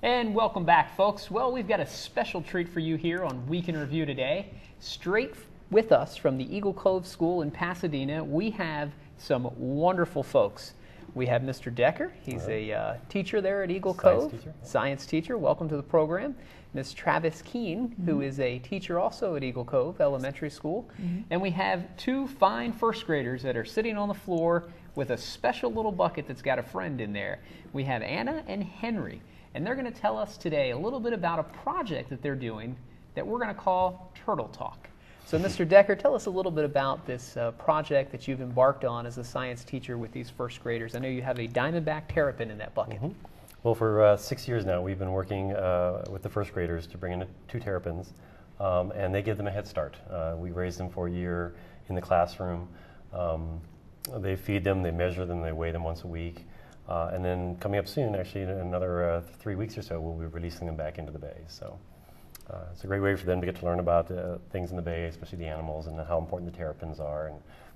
And welcome back, folks. Well, we've got a special treat for you here on Week in Review today. Straight with us from the Eagle Cove School in Pasadena, we have some wonderful folks. We have Mr. Decker. He's a teacher there at Eagle Cove. Science teacher. Welcome to the program. Ms. Travis Keene, who is a teacher also at Eagle Cove Elementary School. And we have two fine first graders that are sitting on the floor with a special little bucket that's got a friend in there. We have Anna and Henry. And they're going to tell us today a little bit about a project that they're doing that we're going to call Turtle Talk. So Mr. Decker, tell us a little bit about this project that you've embarked on as a science teacher with these first graders. I know you have a diamondback terrapin in that bucket. Well, for 6 years now, we've been working with the first graders to bring in 2 terrapins, and they give them a head start. We raise them for a year in the classroom. They feed them, they measure them, they weigh them once a week. And then coming up soon, actually in another 3 weeks or so, we'll be releasing them back into the bay. So it's a great way for them to get to learn about things in the bay, especially the animals and how important the terrapins are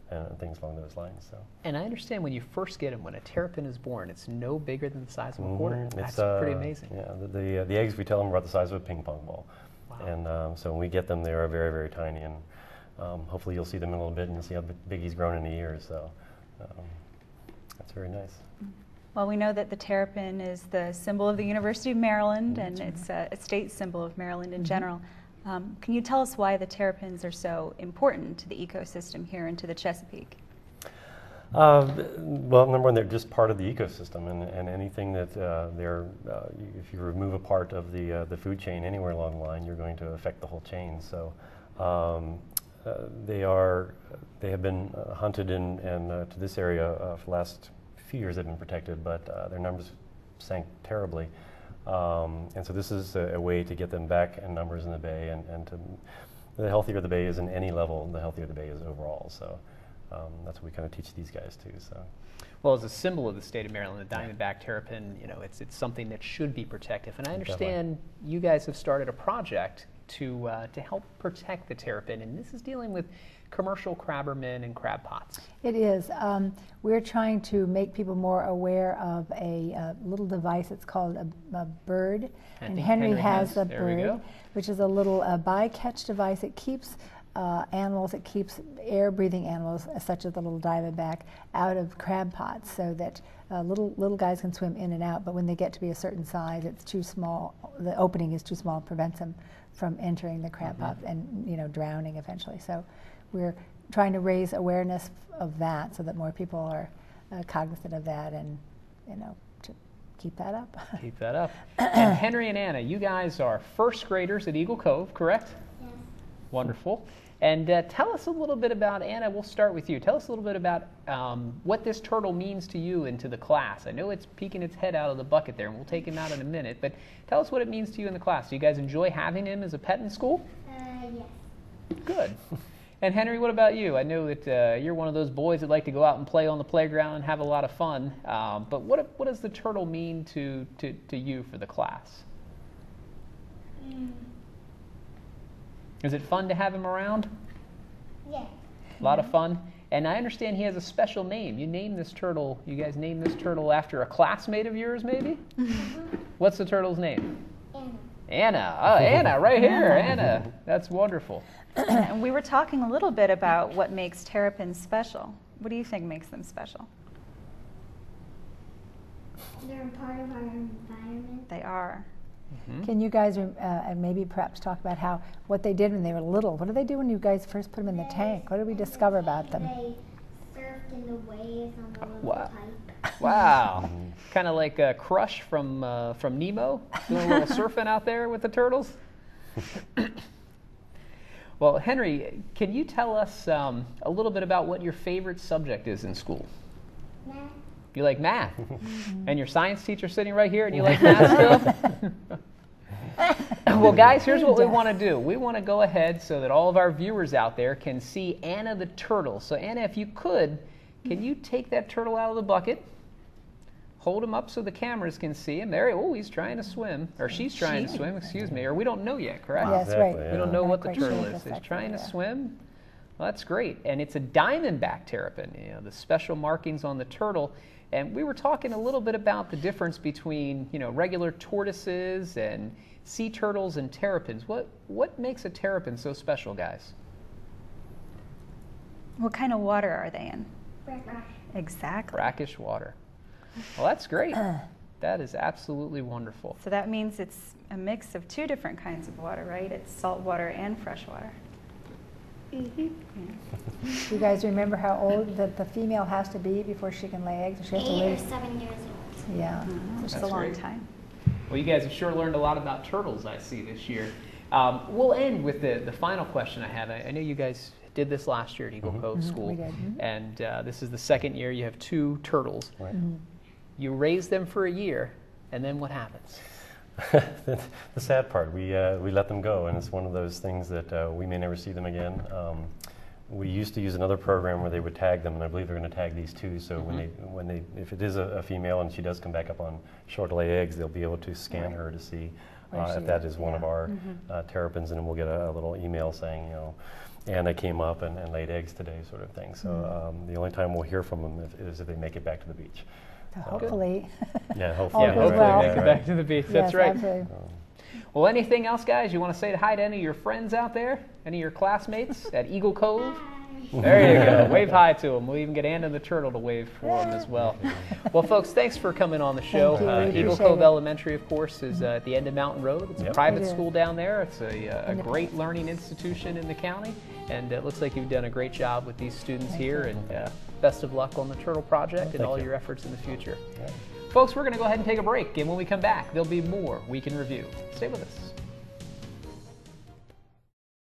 and things along those lines. So. And I understand when you first get them, when a terrapin is born, it's no bigger than the size of a quarter. That's pretty amazing. Yeah, the eggs, we tell them, are about the size of a ping pong ball. Wow. And so when we get them, they are very, very tiny. And hopefully you'll see them in a little bit and you'll see how big he's grown in a year. So that's very nice. Well, we know that the terrapin is the symbol of the University of Maryland, and it's a state symbol of Maryland in general. Can you tell us why the terrapins are so important to the ecosystem here and to the Chesapeake? Well, number one, they're just part of the ecosystem, and anything that if you remove a part of the food chain anywhere along the line, you're going to affect the whole chain. So they have been hunted in to this area for the last few years. They've been protected, but their numbers sank terribly. And so this is a way to get them back in numbers in the bay, and the healthier the bay is in any level, the healthier the bay is overall. So that's what we kind of teach these guys too. So. Well, as a symbol of the state of Maryland, the diamondback terrapin, you know, it's something that should be protected. And I understand you guys have started a project to help protect the terrapin, and this is dealing with commercial crabbermen and crab pots. It is. We're trying to make people more aware of a little device. It's called a bird, and Henry has a bird, which is a little bycatch device. It keeps animals, it keeps air-breathing animals, such as the little diamondback, out of crab pots, so that little guys can swim in and out. But when they get to be a certain size, it's too small. The opening is too small, prevents them from entering the crab pot and drowning eventually. So we're trying to raise awareness of that, so that more people are cognizant of that, and to keep that up. Keep that up. And Henry and Anna, you guys are first graders at Eagle Cove, correct? Yes. Wonderful. And tell us a little bit about, Anna, we'll start with you. Tell us a little bit about what this turtle means to you and to the class. I know it's peeking its head out of the bucket there, and we'll take him out in a minute, but tell us what it means to you in the class. Do you guys enjoy having him as a pet in school? Yes. Good. And Henry, what about you? I know that you're one of those boys that like to go out and play on the playground and have a lot of fun, but what does the turtle mean to you for the class? Is it fun to have him around? Yeah. A lot of fun. And I understand he has a special name. You named this turtle, you guys named this turtle after a classmate of yours, maybe? What's the turtle's name? Anna. Anna. Oh, Anna, right here. Anna. That's wonderful. And we were talking a little bit about what makes terrapins special. What do you think makes them special? They're a part of our environment. They are. Can you guys maybe perhaps talk about what they did when they were little? What did they do when you guys first put them in the tank? What did we discover about them? They surfed in the waves on the little pipe. Wow. Kind of like Crush from Nemo, doing a little surfing out there with the turtles. Well, Henry, can you tell us a little bit about what your favorite subject is in school? Math. You like math? And your science teacher sitting right here, and you like math still? Well, guys, here's what we want to do. We want to go ahead so that all of our viewers out there can see Anna the turtle. So Anna, if you could, can you take that turtle out of the bucket? Hold him up so the cameras can see him. There, oh, he's trying to swim. Or she's trying to swim, excuse me. Or we don't know yet, correct? Yes, right. We don't know what the turtle is. He's He's trying to swim. Well, that's great. And it's a diamondback terrapin, the special markings on the turtle. And we were talking a little bit about the difference between, you know, regular tortoises and sea turtles and terrapins. What makes a terrapin so special, guys? What kind of water are they in? Brackish. Exactly. Brackish water. Well, that's great. That is absolutely wonderful. So that means it's a mix of two different kinds of water, right? It's salt water and fresh water. Do you guys remember how old the female has to be before she can lay eggs? Or she has to 8 or wait? 7 years old. Yeah. Which is That's a long great. time. Well, you guys have sure learned a lot about turtles, I see, this year. We'll end with the final question I have. I know you guys did this last year at Eagle Cove School. We did. And this is the second year you have 2 turtles. Right. You raise them for a year, and then what happens? The sad part, we let them go, and it's one of those things that we may never see them again. We used to use another program where they would tag them, and I believe they're going to tag these too. So if it is a female and she does come back up on shore to lay eggs, they'll be able to scan her to see if that is one of our terrapins, and then we'll get a little email saying, you know, Anna came up and laid eggs today, sort of thing. So the only time we'll hear from them is if they make it back to the beach. Hopefully. Yeah, hopefully. All goes Hopefully well. make it back to the beach. That's Yes, right. absolutely. Well, anything else, guys? You want to say hi to any of your friends out there? Any of your classmates at Eagle Cove? There you go. Wave hi to them. We'll even get Anna the Turtle to wave for them as well. Well, folks, thanks for coming on the show. Thank you. We Eagle appreciate Cove it. Elementary, of course, is at the end of Mountain Road. It's a private It is. school down there. It's a great learning institution in the county. And it looks like you've done a great job with these students here. And best of luck on the Turtle Project and all your efforts in the future. Folks, we're going to go ahead and take a break. And when we come back, there'll be more Week in Review. Stay with us.